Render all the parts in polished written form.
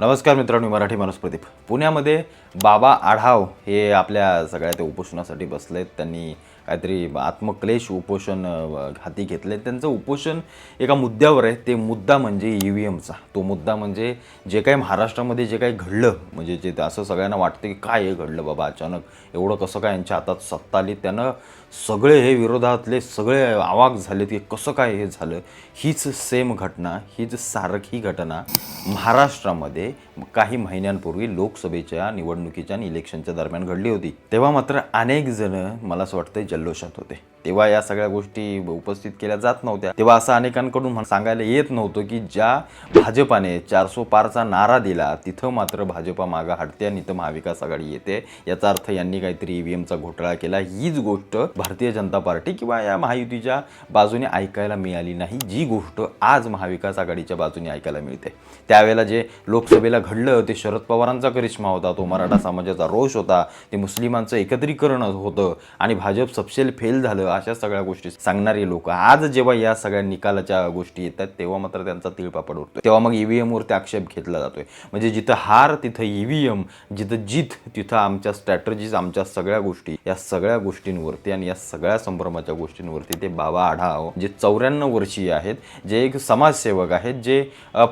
नमस्कार मित्रांनो, मराठी माणूस प्रदीप. पुण्यामध्ये बाबा आढाव हे आपल्या सगळ्या त्या उपोषणासाठी बसलेत. त्यांनी काहीतरी आत्मक्लेश उपोषण हाती घेतले. त्यांचं उपोषण एका मुद्द्यावर आहे. ते मुद्दा म्हणजे EVMचा. तो मुद्दा म्हणजे जे काही महाराष्ट्रामध्ये जे काही घडलं, म्हणजे जे असं सगळ्यांना वाटतं की काय हे घडलं बाबा, अचानक एवढं कसं काय यांच्या हातात सत्ता आली. त्यानं सगळे हे विरोधातले सगळे आवाक झाले की कसं काय हे झालं. हीच सेम घटना, हीच सारखी घटना महाराष्ट्रामध्ये काही महिन्यांपूर्वी लोकसभेच्या निवडणुकीच्या आणि इलेक्शनच्या दरम्यान घडली होती. तेव्हा मात्र अनेक जण मला असं वाटतं जल्लोषात होते. तेव्हा या सगळ्या गोष्टी उपस्थित केल्या जात नव्हत्या. तेव्हा असं अनेकांकडून सांगायला येत नव्हतं की ज्या भाजपाने 400 पारचा नारा दिला तिथं मात्र भाजपा मागं हटते आणि इथं महाविकास आघाडी येते. याचा अर्थ यांनी काहीतरी EVMचा घोटाळा केला. हीच गोष्ट भारतीय जनता पार्टी किंवा या महायुतीच्या बाजूने ऐकायला मिळाली नाही, जी गोष्ट आज महाविकास आघाडीच्या बाजूने ऐकायला मिळते. त्यावेळेला जे लोकसभेला घडलं ते शरद पवारांचा करिश्मा होता, तो मराठा समाजाचा रोष होता, ते मुस्लिमांचं एकत्रीकरण होतं आणि भाजप सपशेल फेल झालं, अशा सगळ्या गोष्टी सांगणारे लोक आज जेव्हा या सगळ्या निकालाच्या गोष्टी येतात तेव्हा मात्र त्यांचा तिळपापड उडतो. तेव्हा मग EVMवरती आक्षेप घेतला जातोय. म्हणजे जिथं हार तिथं EVM, जिथं जीत तिथं आमच्या स्ट्रॅटर्जीज, आमच्या सगळ्या गोष्टी, या सगळ्या गोष्टींवरती आणि या सगळ्या संभ्रमाच्या गोष्टींवरती ते बाबा आढाव जे 94 वर्षीय आहेत, जे एक समाजसेवक आहेत, जे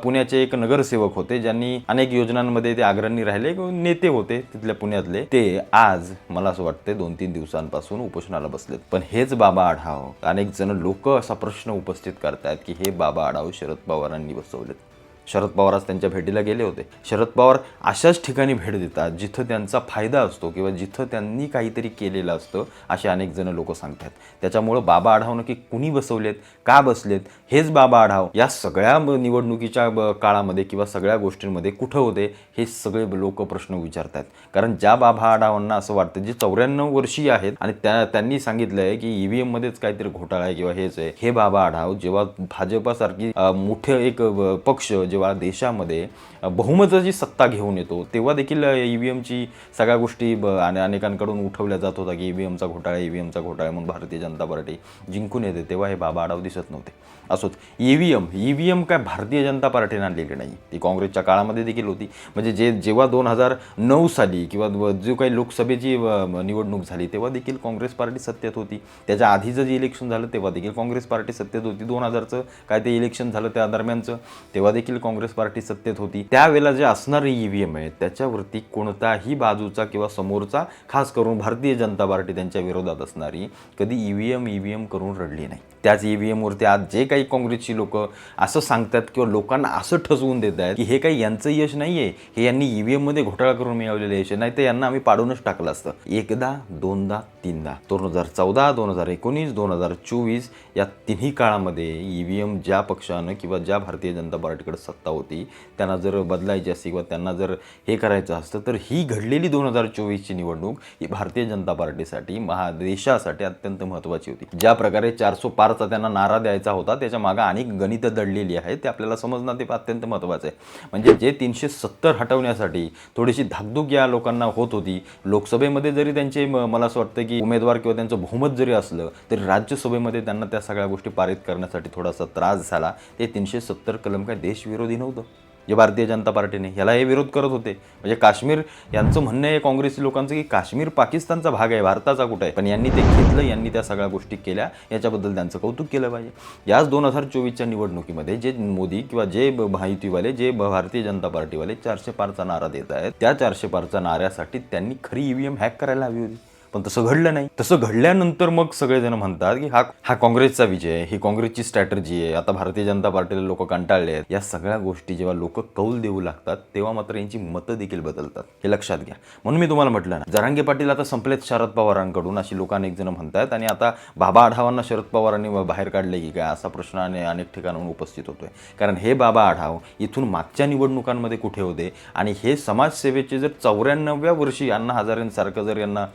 पुण्याचे एक नगरसेवक होते, ज्यांनी अनेक योजनांमध्ये ते अग्रणी राहिले, नेते होते तिथल्या पुण्यातले, ते आज मला असं वाटतं 2-3 दिवसांपासून उपोषणाला बसलेत. पण हेच बाबा आढाव, अनेक जण लोक असा प्रश्न उपस्थित करतात की हे बाबा आढाव शरद पवारांनी बसवलेत. शरद पवार आज त्यांच्या भेटीला गेले होते. शरद पवार अशाच ठिकाणी भेट देतात जिथं त्यांचा फायदा असतो किंवा जिथं त्यांनी काहीतरी केलेलं असतं, असे अनेक जण लोक सांगतात. त्याच्यामुळं बाबा आढाव नक्की कुणी बसवलेत, का बसलेत, हेच बाबा आढाव या सगळ्या निवडणुकीच्या काळामध्ये किंवा सगळ्या गोष्टींमध्ये कुठं होते, हे सगळे लोक प्रश्न विचारतात. कारण ज्या बाबा आढावांना असं वाटतं, जे 94 वर्षीय आहेत आणि त्यांनी सांगितलं आहे की EVMमध्येच काहीतरी घोटाळा आहे किंवा हेच आहे, हे बाबा आढाव जेव्हा भाजपासारखी मोठे एक पक्ष जेव्हा देशामध्ये बहुमताची सत्ता घेऊन येतो तेव्हा देखील EVMची सगळ्या गोष्टी अनेकांकडून उठवल्या जात होता की EVMचा घोटाळा म्हणून भारतीय जनता पार्टी जिंकून येते. तेव्हा हे बाबा आढाव दिसत नव्हते. असोच EVM काय भारतीय जनता पार्टीने आणलेली नाही, ती काँग्रेसच्या काळामध्ये देखील होती. म्हणजे जेव्हा 2009 साली किंवा जो काही लोकसभेची निवडणूक झाली तेव्हा देखील काँग्रेस पार्टी सत्तेत होती. त्याच्या आधीचं जे इलेक्शन झालं तेव्हा देखील काँग्रेस पार्टी सत्तेत होती. 2000चं काय ते इलेक्शन झालं त्या दरम्यानचं, तेव्हा देखील काँग्रेस पार्टी सत्तेत होती. त्यावेळेला जे असणारे EVM आहे त्याच्यावरती कोणताही बाजूचा किंवा समोरचा, खास करून भारतीय जनता पार्टी त्यांच्या विरोधात असणारी, कधी EVM करून रडली नाही. त्याच EVMवरती आज जे काही काँग्रेसची लोक असं सांगतात किंवा लोकांना असं ठसवून देत आहेत की हे काही यांचं यश नाही आहे, हे यांनी EVMमध्ये घोटाळा करून मिळवलेलं यश नाही, तर यांना आम्ही पाडूनच टाकलं असतं. एकदा, दोनदा, तीनदा, 2014, 2019, 2024 या तिन्ही काळामध्ये EVM ज्या पक्षानं किंवा ज्या भारतीय जनता पार्टीकडे सत्ता होती त्यांना जर बदलायची असती किंवा त्यांना जर हे करायचं असतं तर ही घडलेली 2024ची निवडणूक ही भारतीय जनता पार्टीसाठी, देशासाठी अत्यंत महत्त्वाची होती. ज्या प्रकारे 400 पारचा त्यांना नारा द्यायचा होता त्याच्या मागे अनेक गणितं दडलेली आहेत, ते आपल्याला समजणं ते अत्यंत महत्त्वाचं आहे. म्हणजे जे 370 हटवण्यासाठी थोडीशी धाकधूक या लोकांना होत होती. लोकसभेमध्ये जरी त्यांचे मला असं वाटतं की उमेदवार किंवा त्यांचं बहुमत जरी असलं तरी राज्यसभेमध्ये त्यांना त्या सगळ्या गोष्टी पारित करण्यासाठी थोडासा त्रास झाला. ते 370 कलम काय देशविरोधी नव्हतं जे भारतीय जनता पार्टीने ह्याला हे विरोध करत होते. म्हणजे काश्मीर, यांचं म्हणणं आहे काँग्रेसी लोकांचं की काश्मीर पाकिस्तानचा भाग आहे, भारताचा कुठं आहे, पण यांनी ते घेतलं, यांनी त्या सगळ्या गोष्टी केल्या, याच्याबद्दल त्यांचं कौतुक केलं पाहिजे. याच 2024च्या निवडणुकीमध्ये जे मोदी किंवा जे महायुतीवाले, जे भारतीय जनता पार्टीवाले 400 पारचा नारा देत आहेत, त्या 400 पारच्या नाऱ्यासाठी त्यांनी खरी EVM हॅक करायला हवी होती. पण तसं घडलं नाही. तसं घडल्यानंतर मग सगळेजण म्हणतात की हा काँग्रेसचा विजय, ही काँग्रेसची स्ट्रॅटर्जी आहे, आता भारतीय जनता पार्टीला लोक कंटाळले आहेत. या सगळ्या गोष्टी जेव्हा लोक कौल देऊ लागतात तेव्हा मात्र यांची मतं देखील बदलतात, हे लक्षात घ्या. म्हणून मी तुम्हाला म्हटलं ना, जरांगे पाटील आता संपलेत शरद पवारांकडून, अशी लोक अनेक जण म्हणतात. आणि आता बाबा आढावांना शरद पवारांनी बाहेर काढले की काय, असा प्रश्न अनेक ठिकाणाहून उपस्थित होतोय. कारण हे बाबा आढाव इथून मागच्या निवडणुकांमध्ये कुठे होते आणि हे समाजसेवेचे जर 94व्या वर्षी अण्णा हजारेंसारखं जर यांना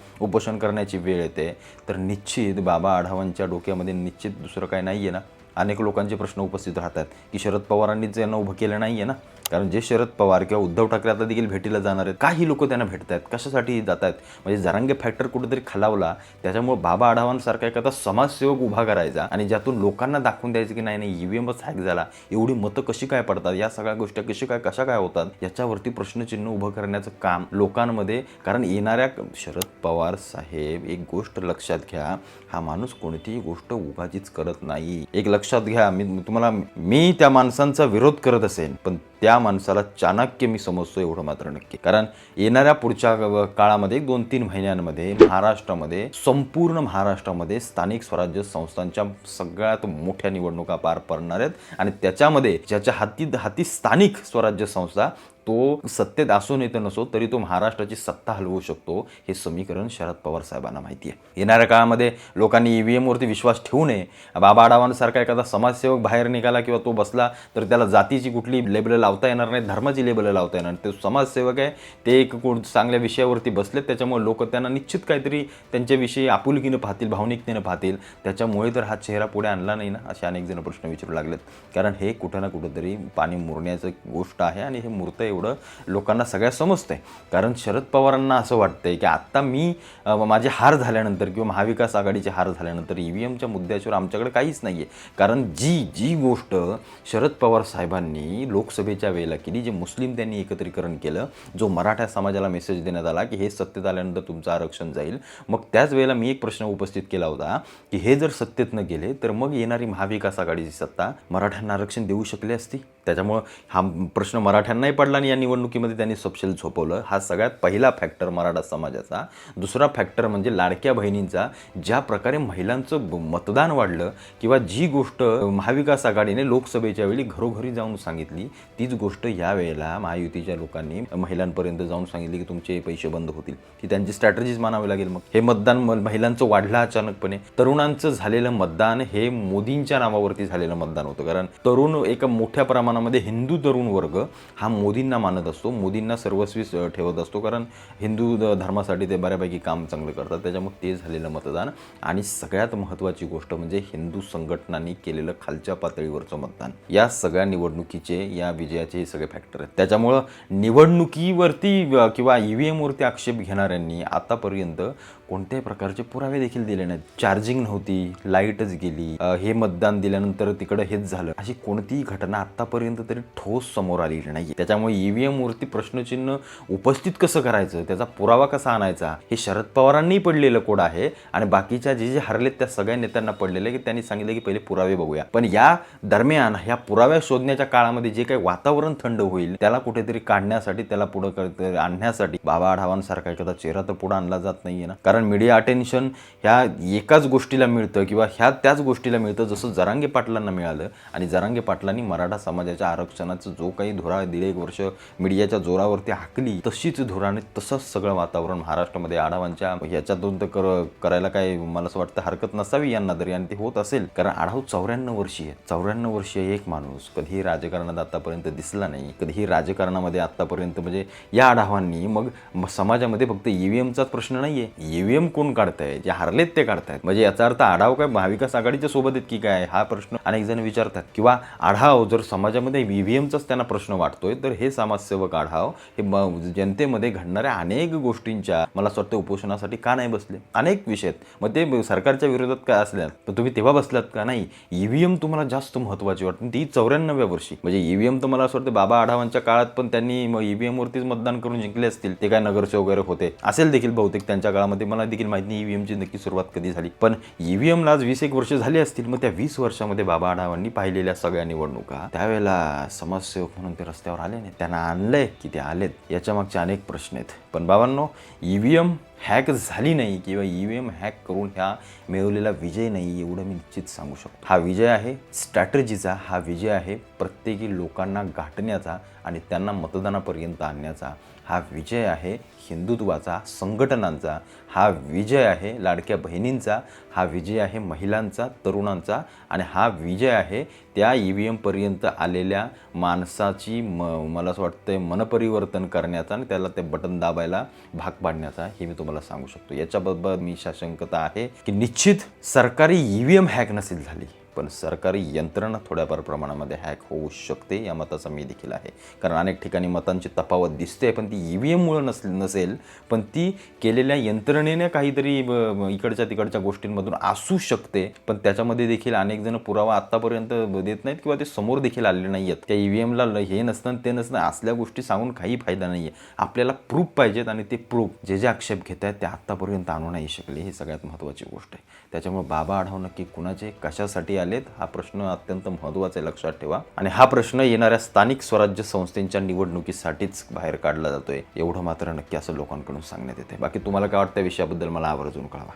करण्याची वेळ येते तर निश्चित बाबा आढावांच्या डोक्यामध्ये निश्चित दुसरं काही नाही आहे ना. अनेक लोकांचे प्रश्न उपस्थित राहतात की शरद पवारांनीच यांना उभं केलं नाही आहे ना, कारण जे शरद पवार किंवा उद्धव ठाकरे आता देखील भेटीला जाणार आहेत, काही लोक त्यांना भेटत आहेत, कशासाठी जात आहेत, म्हणजे जरांगे फॅक्टर कुठेतरी खालावला, त्याच्यामुळे बाबा आढावांसारखा एखादा समाजसेवक उभा करायचा आणि ज्यातून लोकांना दाखवून द्यायचं की नाही नाही ईव्हीएमच हॅक झाला, एवढी मतं कशी काय पडतात, या सगळ्या गोष्टी कशा काय होतात, याच्यावरती प्रश्नचिन्ह उभं करण्याचं काम लोकांमध्ये. कारण येणाऱ्या शरद पवार साहेब, एक गोष्ट लक्षात घ्या, हा माणूस कोणतीही गोष्ट उगाचीच करत नाही. एक लक्षात घ्या, मी त्या माणसांचा विरोध करत असेन, पण त्या माणसाला चाणक्य मी समजतो एवढं मात्र नक्की. कारण येणाऱ्या पुढच्या काळामध्ये 2-3 महिन्यांमध्ये संपूर्ण महाराष्ट्रामध्ये स्थानिक स्वराज्य संस्थांच्या सगळ्यात मोठ्या निवडणुका पार पडणार आहेत आणि त्याच्यामध्ये ज्याच्या हाती स्थानिक स्वराज्य संस्था, तो सत्तेत असो नाही तर नसो तरी तो महाराष्ट्राची सत्ता हलवू शकतो, हे समीकरण शरद पवार साहेबांना माहिती आहे. येणाऱ्या काळामध्ये लोकांनी ईव्हीएमवरती विश्वास ठेवू नये. बाबा आढावांसारखा एखादा समाजसेवक बाहेर निघाला किंवा तो बसला तर त्याला जातीची कुठली लेबल लावता येणार नाही, धर्माची लेबल लावता येणार नाही. तो समाजसेवक आहे, ते एक चांगल्या विषयावरती बसलेत, त्याच्यामुळे लोक त्यांना निश्चित काहीतरी त्यांच्याविषयी आपुलकीनं पाहतील, भावनिकतेनं पाहतील. त्याच्यामुळे तर हा चेहरा पुढे आणला नाही ना, असे अनेक जण प्रश्न विचारू लागलेत. कारण हे कुठं ना कुठंतरी पाणी मुरण्याचं गोष्ट आहे आणि हे मुरतं एवढं लोकांना सगळ्या समजतंय. कारण शरद पवारांना असं वाटतंय की आता मी माझे हार झाल्यानंतर किंवा महाविकास आघाडीचे हार झाल्यानंतर ईव्हीएमच्या मुद्द्यावर आमच्याकडे काहीच नाही आहे. कारण जी गोष्ट शरद पवार साहेबांनी लोकसभेच्या वेळेला केली, जे मुस्लिम त्यांनी एकत्रीकरण केलं, जो मराठा समाजाला मेसेज देण्यात आला की हे सत्तेत आल्यानंतर तुमचं आरक्षण जाईल, मग त्याच वेळेला मी एक प्रश्न उपस्थित केला होता की हे जर सत्तेत न गेले तर मग येणारी महाविकास आघाडीची सत्ता मराठ्यांना आरक्षण देऊ शकली असती. त्याच्यामुळं हा प्रश्न मराठ्यांनाही पडला आणि या निवडणुकीमध्ये त्यांनी सपशेल झोपवलं. हा सगळ्यात पहिला फॅक्टर मराठा समाजाचा. दुसरा फॅक्टर म्हणजे लाडक्या बहिणींचा. ज्या प्रकारे महिलांचं मतदान वाढलं किंवा जी गोष्ट महाविकास आघाडीने लोकसभेच्या वेळी घरोघरी जाऊन सांगितली, तीच गोष्ट यावेळेला महायुतीच्या लोकांनी महिलांपर्यंत जाऊन सांगितली की तुमचे पैसे बंद होतील. ही त्यांची स्ट्रॅटेजीच मानावी लागेल. मग हे मतदान महिलांचं वाढलं अचानकपणे. तरुणांचं झालेलं मतदान हे मोदींच्या नावावरती झालेलं मतदान होतं. कारण तरुण एका मोठ्या प्रमाणामध्ये हिंदू तरुण वर्ग हा मोदींना मानत असतो, मोदींना सर्वस्वी ठेवत असतो. कारण हिंदू धर्मासाठी ते बऱ्यापैकी काम चांगलं करतात. त्याच्यामुळे ते झालेलं मतदान आणि सगळ्यात महत्त्वाची गोष्ट म्हणजे हिंदू संघटनांनी केलेलं खालच्या पातळीवरचं मतदान. या सगळ्या निवडणुकीचे, या विजयाचे हे सगळे फॅक्टर आहेत. त्याच्यामुळं निवडणुकीवरती किंवा ईव्हीएमवरती आक्षेप घेणाऱ्यांनी आतापर्यंत कोणत्याही प्रकारचे पुरावे देखील दिले नाहीत. चार्जिंग नव्हती, लाईटच गेली, हे मतदान दिल्यानंतर तिकडं हेच झालं, अशी कोणतीही घटना आतापर्यंत तरी ठोस समोर आलेली नाही. त्याच्यामुळे ईव्हीएमवरती प्रश्नचिन्ह उपस्थित कसं करायचं, त्याचा पुरावा कसा आणायचा, हे शरद पवारांनी पडलेलं कोड आहे आणि बाकीच्या जे हरलेत त्या सगळ्या नेत्यांना पडलेलं की त्यांनी सांगितलं की पहिले पुरावे बघूया. पण या दरम्यान ह्या पुराव्या शोधण्याच्या काळामध्ये जे काही वातावरण थंड होईल त्याला कुठेतरी काढण्यासाठी, त्याला पुढे आणण्यासाठी बाबा आढावांसारखा एखादा चेहरा तर पुढे आणला जात नाहीये ना. कारण मीडिया अटेन्शन ह्या एकाच गोष्टीला मिळतं किंवा ह्या त्याच गोष्टीला मिळतं जसं जरांगे पाटलांना मिळालं. आणि जरांगे पाटलांनी मराठा समाजाच्या आरक्षणाचं जो काही धुरा 1.5 वर्ष मीडियाच्या जोरावरती हाकली, तशीच धुराने तसंच सगळं वातावरण महाराष्ट्रामध्ये आढावांच्या ह्याच्यातून तर करायला काय मला असं वाटतं हरकत नसावी यांना तरी, आणि ते होत असेल. कारण आढाव 94 वर्षीय आहे. 94 वर्षीय एक माणूस कधीही राजकारणात आतापर्यंत दिसला नाही, कधीही राजकारणामध्ये आतापर्यंत. म्हणजे या आढावांनी मग समाजामध्ये फक्त ईव्हीएमचाच प्रश्न नाहीये, ईव्हीएम कोण काढताय, जे हरलेत ते काढतायत. म्हणजे याचा अर्थ आढाव काय महाविकास आघाडीच्या सोबत आहेत की काय, हा प्रश्न अनेक जण विचारतात. किंवा आढाव जर समाजामध्ये ईव्हीएमचाच त्यांना प्रश्न वाटतोय तर हे समाजसेवक आढाव हे जनतेमध्ये घडणाऱ्या अनेक गोष्टींच्या मला असं वाटतं उपोषणासाठी का नाही बसले. अनेक विषय आहेत. मग ते सरकारच्या विरोधात काय असल्यात तर तुम्ही तेव्हा बसलात का नाही. ईव्हीएम तुम्हाला जास्त महत्त्वाची वाटते, ती 94व्या वर्षी. म्हणजे ईव्हीएम तर मला असं वाटतं बाबा आढावांच्या काळात पण त्यांनी ईव्हीएमवरतीच मतदान करून जिंकले असतील. ते काय नगरसेवक वगैरे होते असेल देखील बहुतेक त्यांच्या काळामध्ये, मला देखील माहिती नाही ईव्हीएमची नक्की सुरुवात कधी झाली. पण ईव्हीएमला आज 20-1 वर्ष झाली असतील. मग त्या 20 वर्षामध्ये बाबा आढावांनी पाहिलेल्या सगळ्या निवडणुका, त्यावेळेला समाजसेवक म्हणून ते रस्त्यावर आले नाही, त्यांना आणलंय की ते आलेत, याच्या मागचे अनेक प्रश्न आहेत. पण बाबांनो, ईव्हीएम हॅक झाली नाही किंवा ईव्हीएम हॅक करून ह्या मिळवलेला विजय नाही एवढं मी निश्चित सांगू शकतो. हा विजय आहे स्ट्रॅटजीचा, हा विजय आहे प्रत्येकी लोकांना गाठण्याचा आणि त्यांना मतदानापर्यंत आणण्याचा. हा विजय आहे हिंदुत्वाचा, संघटनांचा. हा विजय आहे लाडक्या बहिणींचा. हा विजय आहे महिलांचा, तरुणांचा. आणि हा विजय आहे त्या ईव्हीएमपर्यंत आलेल्या माणसाची मला असं वाटतं मनपरिवर्तन करण्याचा आणि त्याला ते बटन दाबायला भाग पाडण्याचा, हे मी तुम्हाला सांगू शकतो. याच्याबद्दल मी साशंकता आहे की निश्चित सरकारी ईव्हीएम हॅक नसेल झाली पण सरकारी यंत्रणा थोड्याफार प्रमाणामध्ये हॅक होऊ शकते या मताचा मी देखील आहे. कारण अनेक ठिकाणी मतांची तफावत दिसते, पण ती EVMमुळं नसेल, पण ती केलेल्या यंत्रणेने काहीतरी इकडच्या तिकडच्या गोष्टींमधून असू शकते. पण त्याच्यामध्ये देखील अनेक जण पुरावा आत्तापर्यंत देत नाहीत किंवा ते समोर देखील आलेले नाही आहेत. त्या EVMला हे नसतं ते नसतं असल्या गोष्टी सांगून काही फायदा नाही आहे. आपल्याला प्रूफ पाहिजेत आणि ते प्रूफ जे अक्षेप घेत आहेत ते आत्तापर्यंत आणू नाही शकले. ही सगळ्यात महत्त्वाची गोष्ट आहे. त्याच्यामुळे बाबा आढाव नक्की कुणाचे कशासाठी आलेत हा प्रश्न अत्यंत महत्त्वाचा आहे, लक्षात ठेवा. आणि हा प्रश्न येणाऱ्या स्थानिक स्वराज्य संस्थेच्या निवडणुकीसाठीच बाहेर काढला जातोय एवढं मात्र नक्की असं लोकांकडून सांगण्यात येते. बाकी तुम्हाला काय वाटतं विषयाबद्दल मला आवर्जून कळवा.